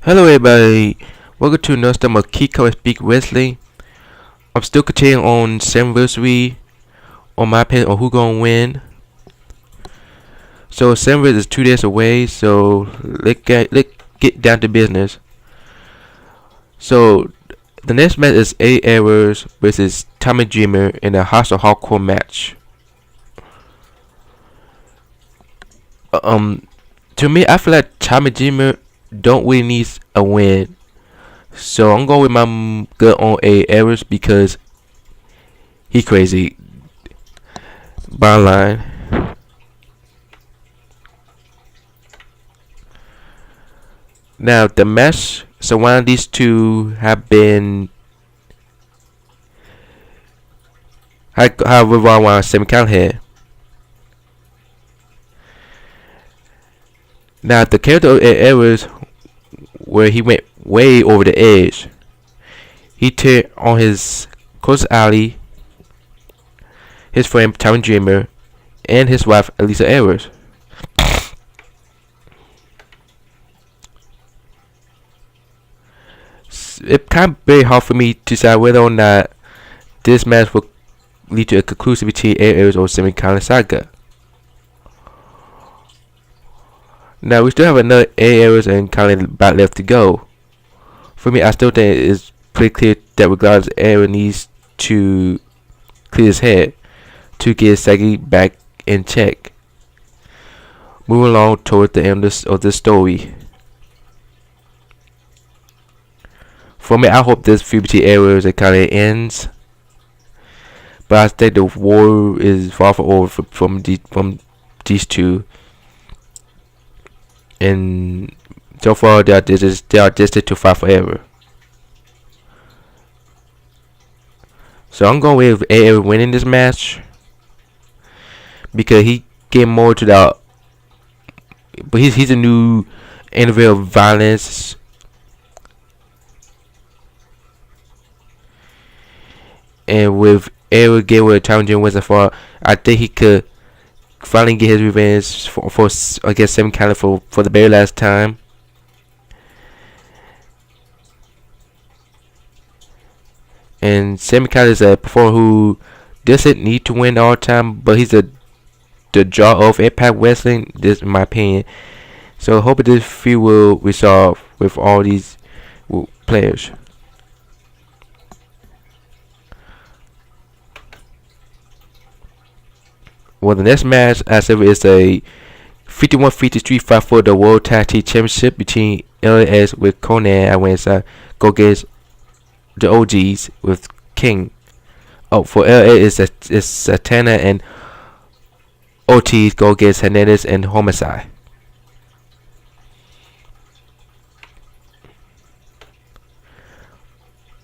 Hello everybody, welcome to another time of Kiko Speak Wrestling. I'm still continuing on SHAREfactory on my opinion on who gonna win. So SHAREfactory is 2 days away, so let's get down to business. So the next match is 8 Hours versus Tommy Dreamer in a hostile hardcore match. To me, I feel like Tommy Dreamer don't really need a win, so I'm going with my gut on 8 Hours because he crazy. Bottom line. Now the match surrounding these two have been however I want to semi-count here. Now the character of 8 Hours, where he went way over the edge. He turned on his close ally, his friend Tommy Dreamer, and his wife Elisa Hours. It's kind of very hard for me to decide whether or not this match will lead to a conclusion between 8 Hours or semi-count saga. Now we still have another 8 Hours and kind of about left to go. For me, I still think it's pretty clear that regardless, 8 Hours needs to clear his head to get Sagi back in check. Moving along toward the end of this story. For me, I hope this feud between 8 Hours and kind of ends, but I think the war is far from over from these two. And so far they are destined to fight forever. So I'm going with 8 Hours winning this match because he get more to the, but he's a new innovator of violence. And with 8 Hours getting with Tommy Dreamer was far, I think he could finally get his revenge for against Sam Callis for the very last time. And Sam Callis is a performer who doesn't need to win all the time, but he's the draw of Impact Wrestling, this in my opinion. So I hope this feud will resolve with all these players. Well, the next match, as ever, is a 51-53 fight for the World Tag Team Championship between LAX with Conan at Wednesday. Go against the OGs with King. Oh, for LAX is Satana and OTs go against Hernandez and Homicide.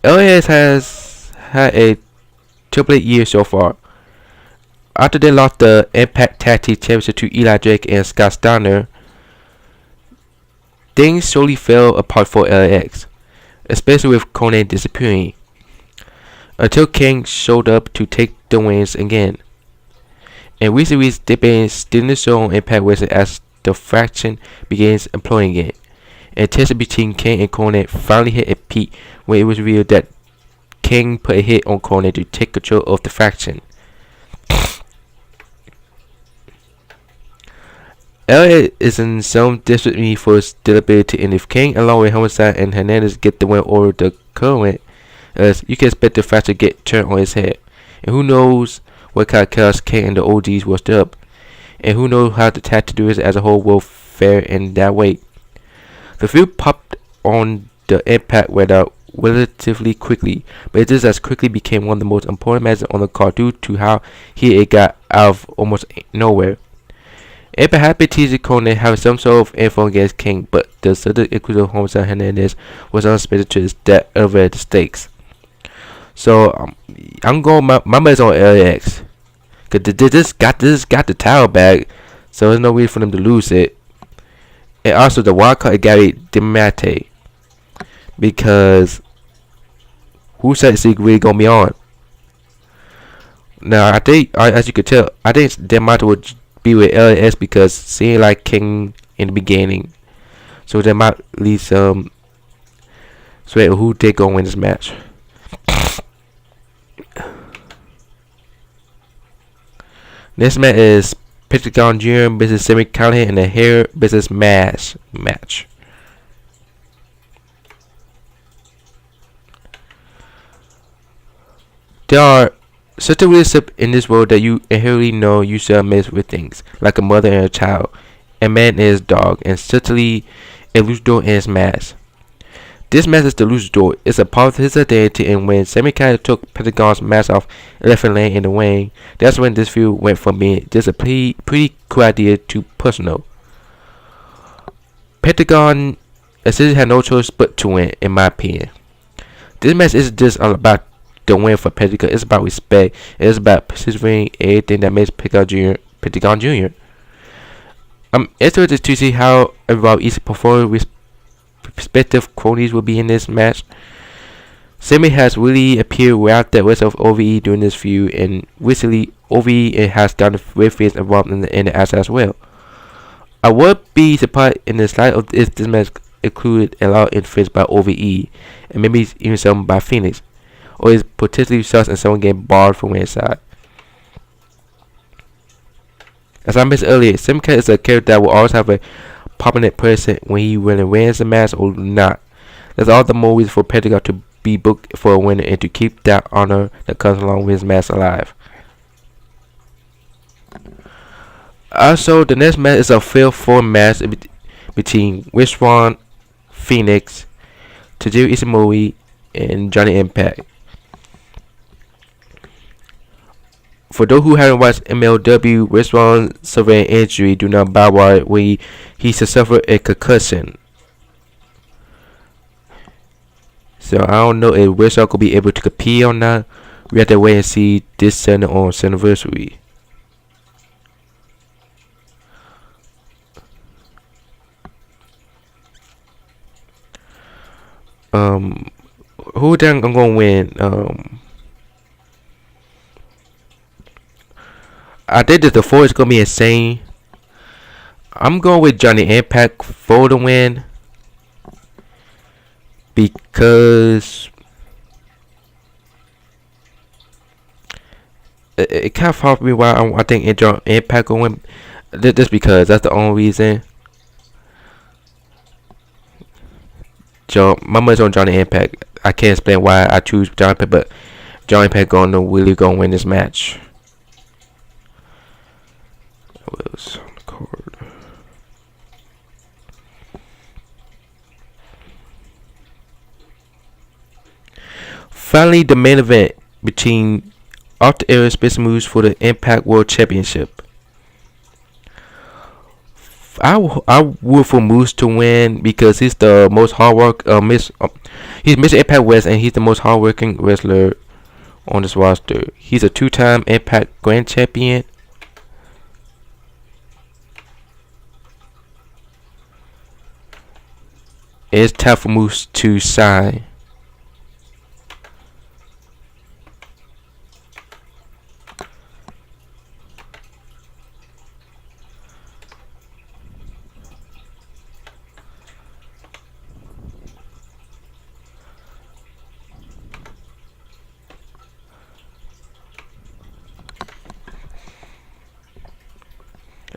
LAX has had a turbulent year so far. After they lost the Impact Tag Team Championship to Eli Drake and Scott Steiner, things slowly fell apart for LAX, especially with Conan disappearing, until King showed up to take the wins again. In recent weeks, they've been stealing the show on Impact Wrestling as the faction begins employing it. And tension between King and Conan finally hit a peak when it was revealed that King put a hit on Conan to take control of the faction. Elliott is in some desperate need for stability, and if King along with Homicide and Hernandez get the win over the current, you can expect the fact to get turned on his head. And who knows what kind of chaos King and the OGs will stir up, and who knows how the tag to do it as a whole will fare in that way. The feud popped on the Impact radar relatively quickly, but it just as quickly became one of the most important matches on the card due to how it got out of almost nowhere. Impact had been teasing Conan having some sort of info against King, but the sudden inclusion of Homicide Hernandez was unexpected to his that elevated the stakes. So I'm going my money's on LAX, cause they just got the title back, so there's no reason for them to lose it. And also the wild card Gary DiMattei, because who said it's really gonna be on? Now I think, as you could tell, I think DiMattei would be with LAX because seeing like King in the beginning, so they might leave some So wait, who they gonna win this match? Next match is Pentagon Jr. versus Sammy Callahan in the hair versus mask match. There are certain relationships in this world that you inherently know you shall mess with things, like a mother and a child, a man and his dog, and certainly a luchador and his mask. This match is the luchador. It's a part of his identity, and when Sammy Callahan took Pentagon's mask off and left him laying in the ring, that's when this feud went from being just a pretty cool idea to personal. Pentagon essentially had no choice but to win, in my opinion. This match isn't just all about the win for Pentagon. It's about respect. It's about persevering everything that makes Pentagon Jr. I'm interested to see how involved each performer's respective qualities will be in this match. Sammy has really appeared without the rest of OVE during this feud, and recently OVE has gotten referees involved in the action as well. I would be surprised in the slide of if this match included a lot of interference by OVE, and maybe even some by Phoenix, or is potentially results in someone getting barred from inside. As I mentioned earlier, Sammy Callahan is a character that will always have a prominent person when he really wins the match or not. There's all the more reason for Pentagon to be booked for a winner and to keep that honor that comes along with his match alive. Also, the next match is a fair four match between Rich Swann, Phoenix, Tajiri Ishimori, and Johnny Impact. For those who haven't watched MLW, Rich Swann suffered an injury during a barbed wire where he suffered a concussion. So I don't know if Rich Swann could be able to compete or not. We have to wait and see this Sunday on his anniversary. Who think I'm gonna win? I think that the four is gonna be insane. I'm going with Johnny Impact for the win because it kind of hard for me why I think Johnny Impact will win. Just because that's the only reason. My money's on Johnny Impact. I can't explain why I choose Johnny Impact, but Johnny Impact really gonna win this match. What else on the card? Finally, the main event between Alter Era Space Moves for the Impact World Championship. I would for Moose to win because he's the most hard work. He's Mr. Impact West, and he's the most hardworking wrestler on this roster. He's a two-time Impact Grand Champion. It's time for Moose to sign.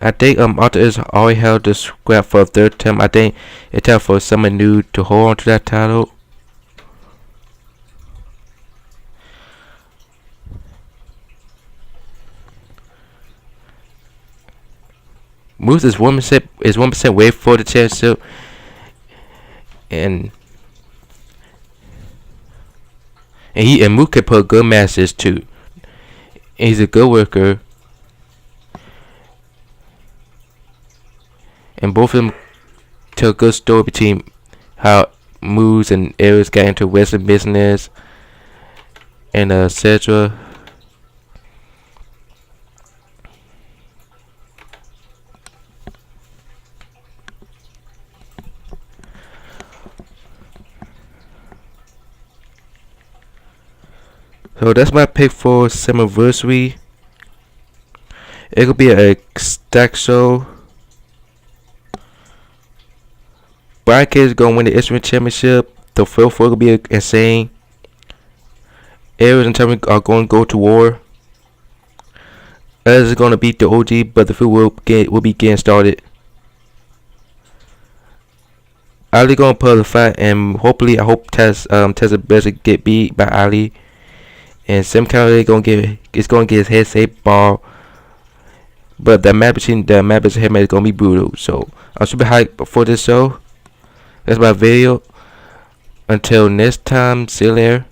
I think Alter is already held the scrap for a third time. I think it's time for someone new to hold on to that title. Moose is 1% way for the championship, and Moose can put good matches too. And he's a good worker. And both of them tell a good story between how Moose and Aries got into wrestling business and etc. So that's my pick for Summerversary. It could be a stack show. Brian Cage is gonna win the Instrument Championship. The fourth will be insane. Aries and Tommy are going to go to war. Others is going to beat the OG, but the feud will be getting started. Ali going to pull the fight, and hopefully, I hope Tessa Bliss get beat by Ali. And some kind of going to get his head saved ball. But the match between the match and him is going to be brutal. So I'm super hyped for this show. That's my video. Until next time, see you later.